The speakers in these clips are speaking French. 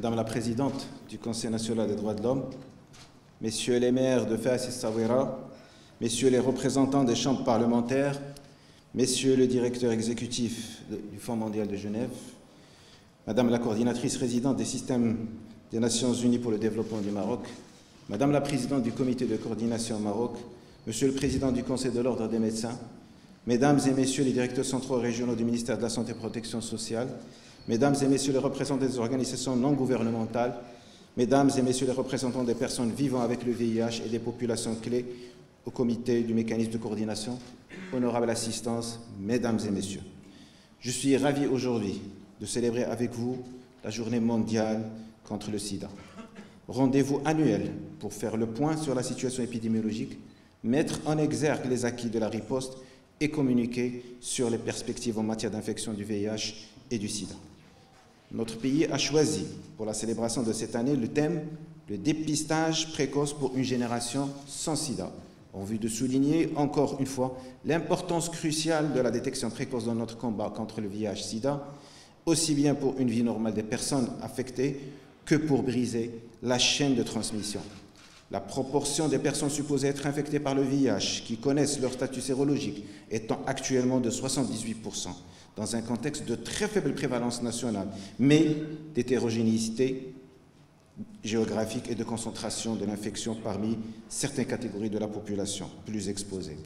Madame la Présidente du Conseil national des droits de l'homme, Messieurs les maires de Fès et Essaouira, Messieurs les représentants des chambres parlementaires, Messieurs le directeur exécutif du Fonds mondial de Genève, Madame la coordinatrice résidente des systèmes des Nations unies pour le développement du Maroc, Madame la présidente du comité de coordination au Maroc, Monsieur le président du Conseil de l'ordre des médecins, Mesdames et Messieurs les directeurs centraux et régionaux du ministère de la Santé et de la Protection sociale, Mesdames et Messieurs les représentants des organisations non gouvernementales, Mesdames et Messieurs les représentants des personnes vivant avec le VIH et des populations clés au comité du mécanisme de coordination, honorable assistance, Mesdames et Messieurs, je suis ravi aujourd'hui de célébrer avec vous la journée mondiale contre le sida. Rendez-vous annuel pour faire le point sur la situation épidémiologique, mettre en exergue les acquis de la riposte et communiquer sur les perspectives en matière d'infection du VIH et du sida. Notre pays a choisi pour la célébration de cette année le thème « Le dépistage précoce pour une génération sans sida », en vue de souligner encore une fois l'importance cruciale de la détection précoce dans notre combat contre le VIH-sida, aussi bien pour une vie normale des personnes affectées que pour briser la chaîne de transmission. La proportion des personnes supposées être infectées par le VIH qui connaissent leur statut sérologique étant actuellement de 78%, dans un contexte de très faible prévalence nationale, mais d'hétérogénéité géographique et de concentration de l'infection parmi certaines catégories de la population plus exposées,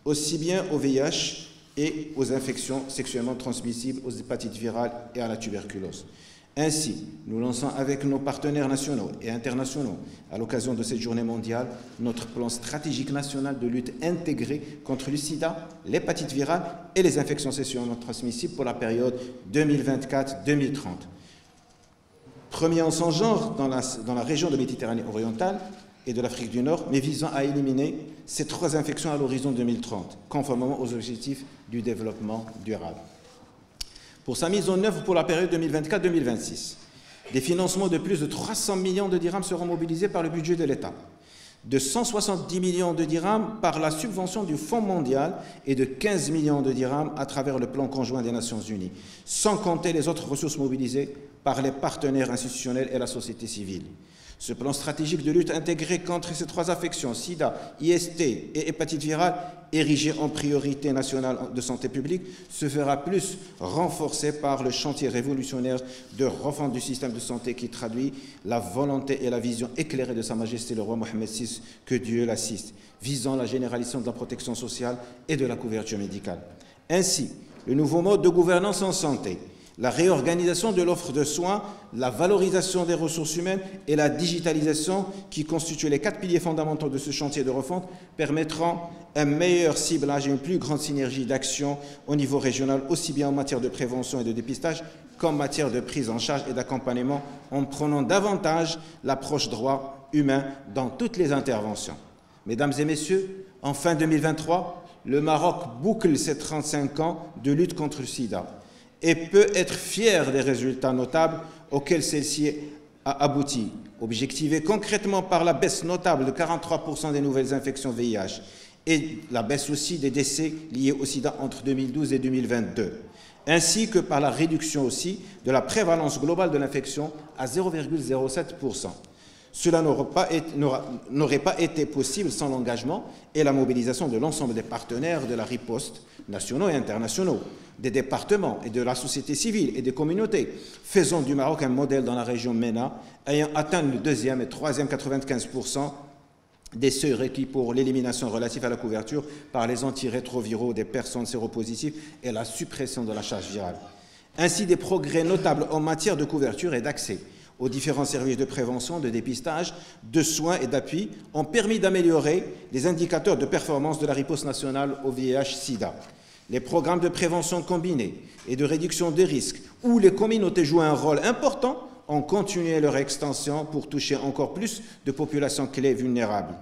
aussi bien au VIH et aux infections sexuellement transmissibles, aux hépatites virales et à la tuberculose. Ainsi, nous lançons avec nos partenaires nationaux et internationaux, à l'occasion de cette journée mondiale, notre plan stratégique national de lutte intégrée contre le sida, l'hépatite virale et les infections sexuellement transmissibles pour la période 2024-2030. Premier en son genre dans la région de Méditerranée orientale et de l'Afrique du Nord, mais visant à éliminer ces 3 infections à l'horizon 2030, conformément aux objectifs du développement durable. Pour sa mise en œuvre pour la période 2024-2026, des financements de plus de 300 millions de dirhams seront mobilisés par le budget de l'État, de 170 millions de dirhams par la subvention du Fonds mondial et de 15 millions de dirhams à travers le plan conjoint des Nations unies, sans compter les autres ressources mobilisées par les partenaires institutionnels et la société civile. Ce plan stratégique de lutte intégré contre ces 3 affections, sida, IST et hépatite virale, érigé en priorité nationale de santé publique, se fera plus renforcé par le chantier révolutionnaire de refonte du système de santé qui traduit la volonté et la vision éclairée de Sa Majesté le roi Mohammed VI, que Dieu l'assiste, visant la généralisation de la protection sociale et de la couverture médicale. Ainsi, le nouveau mode de gouvernance en santé, la réorganisation de l'offre de soins, la valorisation des ressources humaines et la digitalisation qui constituent les 4 piliers fondamentaux de ce chantier de refonte permettront un meilleur ciblage et une plus grande synergie d'action au niveau régional, aussi bien en matière de prévention et de dépistage qu'en matière de prise en charge et d'accompagnement, en prenant davantage l'approche droit humain dans toutes les interventions. Mesdames et Messieurs, en fin 2023, le Maroc boucle ses 35 ans de lutte contre le sida et peut être fier des résultats notables auxquels celle-ci a abouti, objectivés concrètement par la baisse notable de 43% des nouvelles infections VIH et la baisse aussi des décès liés au sida entre 2012 et 2022, ainsi que par la réduction aussi de la prévalence globale de l'infection à 0,07%. Cela n'aurait pas été possible sans l'engagement et la mobilisation de l'ensemble des partenaires de la riposte, nationaux et internationaux, des départements et de la société civile et des communautés, faisant du Maroc un modèle dans la région MENA, ayant atteint le 2e et 3e 95% des seuils requis pour l'élimination relative à la couverture par les antirétroviraux des personnes séropositives et la suppression de la charge virale. Ainsi, des progrès notables en matière de couverture et d'accès aux différents services de prévention, de dépistage, de soins et d'appui ont permis d'améliorer les indicateurs de performance de la riposte nationale au VIH-Sida. Les programmes de prévention combinés et de réduction des risques, où les communautés jouent un rôle important, ont continué leur extension pour toucher encore plus de populations clés vulnérables.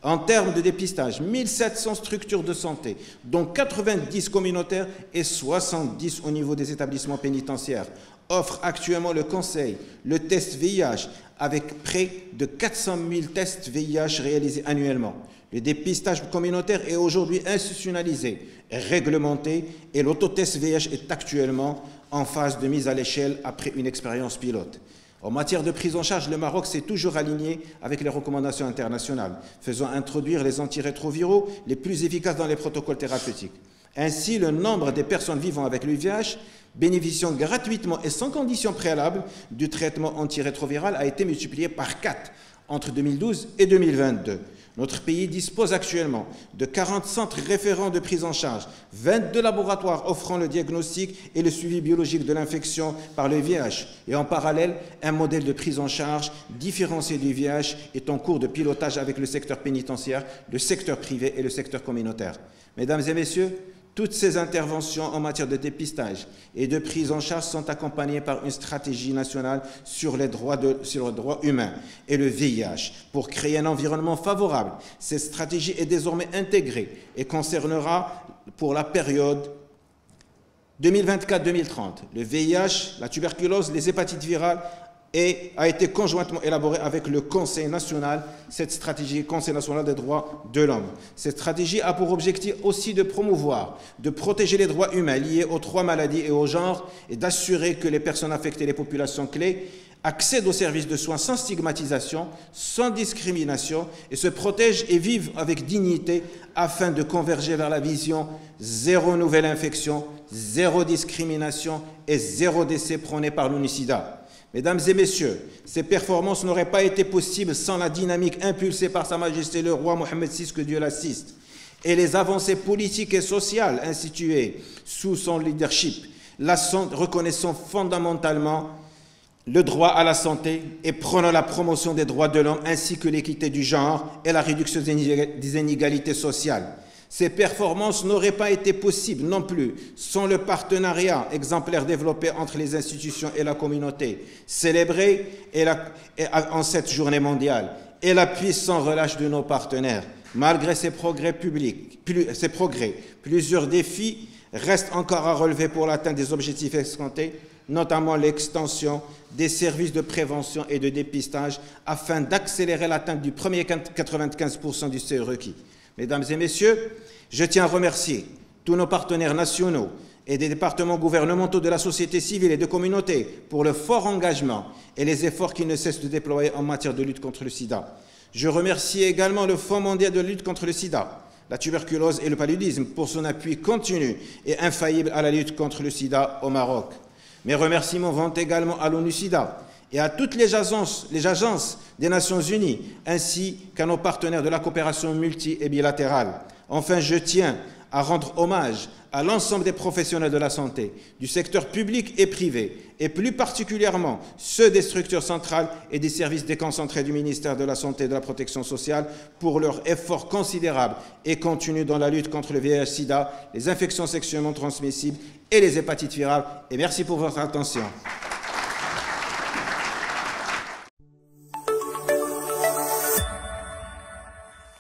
En termes de dépistage, 1700 structures de santé, dont 90 communautaires et 70 au niveau des établissements pénitentiaires, offrent actuellement le conseil, le test VIH, avec près de 400 000 tests VIH réalisés annuellement. Le dépistage communautaire est aujourd'hui institutionnalisé, réglementé, et l'autotest VIH est actuellement en phase de mise à l'échelle après une expérience pilote. En matière de prise en charge, le Maroc s'est toujours aligné avec les recommandations internationales, faisant introduire les antirétroviraux les plus efficaces dans les protocoles thérapeutiques. Ainsi, le nombre des personnes vivant avec le VIH bénéficiant gratuitement et sans condition préalable du traitement antirétroviral a été multiplié par 4 entre 2012 et 2022. Notre pays dispose actuellement de 40 centres référents de prise en charge, 22 laboratoires offrant le diagnostic et le suivi biologique de l'infection par le VIH. Et en parallèle, un modèle de prise en charge différencié du VIH est en cours de pilotage avec le secteur pénitentiaire, le secteur privé et le secteur communautaire. Mesdames et messieurs, toutes ces interventions en matière de dépistage et de prise en charge sont accompagnées par une stratégie nationale sur les droits humains et le VIH pour créer un environnement favorable. Cette stratégie est désormais intégrée et concernera pour la période 2024-2030 le VIH, la tuberculose, les hépatites virales et a été conjointement élaborée avec le Conseil national, cette stratégie Conseil national des droits de l'homme. Cette stratégie a pour objectif aussi de promouvoir, de protéger les droits humains liés aux 3 maladies et au genre et d'assurer que les personnes affectées, les populations clés, accèdent aux services de soins sans stigmatisation, sans discrimination et se protègent et vivent avec dignité afin de converger vers la vision zéro nouvelle infection, zéro discrimination et zéro décès prôné par l'ONU-SIDA. Mesdames et messieurs, ces performances n'auraient pas été possibles sans la dynamique impulsée par Sa Majesté le roi Mohammed VI, que Dieu l'assiste, et les avancées politiques et sociales instituées sous son leadership, reconnaissant fondamentalement le droit à la santé et prônant la promotion des droits de l'homme ainsi que l'équité du genre et la réduction des inégalités sociales. Ces performances n'auraient pas été possibles non plus sans le partenariat exemplaire développé entre les institutions et la communauté, célébré en cette journée mondiale, et l'appui sans relâche de nos partenaires. Malgré ces progrès plusieurs défis restent encore à relever pour l'atteinte des objectifs escomptés, notamment l'extension des services de prévention et de dépistage afin d'accélérer l'atteinte du premier 95% du seuil requis. Mesdames et messieurs, je tiens à remercier tous nos partenaires nationaux et des départements gouvernementaux de la société civile et de communautés pour le fort engagement et les efforts qu'ils ne cessent de déployer en matière de lutte contre le sida. Je remercie également le Fonds mondial de lutte contre le sida, la tuberculose et le paludisme pour son appui continu et infaillible à la lutte contre le sida au Maroc. Mes remerciements vont également à l'ONU-SIDA et à toutes les agences des Nations Unies, ainsi qu'à nos partenaires de la coopération multi- et bilatérale. Enfin, je tiens à rendre hommage à l'ensemble des professionnels de la santé, du secteur public et privé, et plus particulièrement ceux des structures centrales et des services déconcentrés du ministère de la Santé et de la Protection sociale pour leur effort considérable et continu dans la lutte contre le VIH-Sida, les infections sexuellement transmissibles et les hépatites virales. Et merci pour votre attention.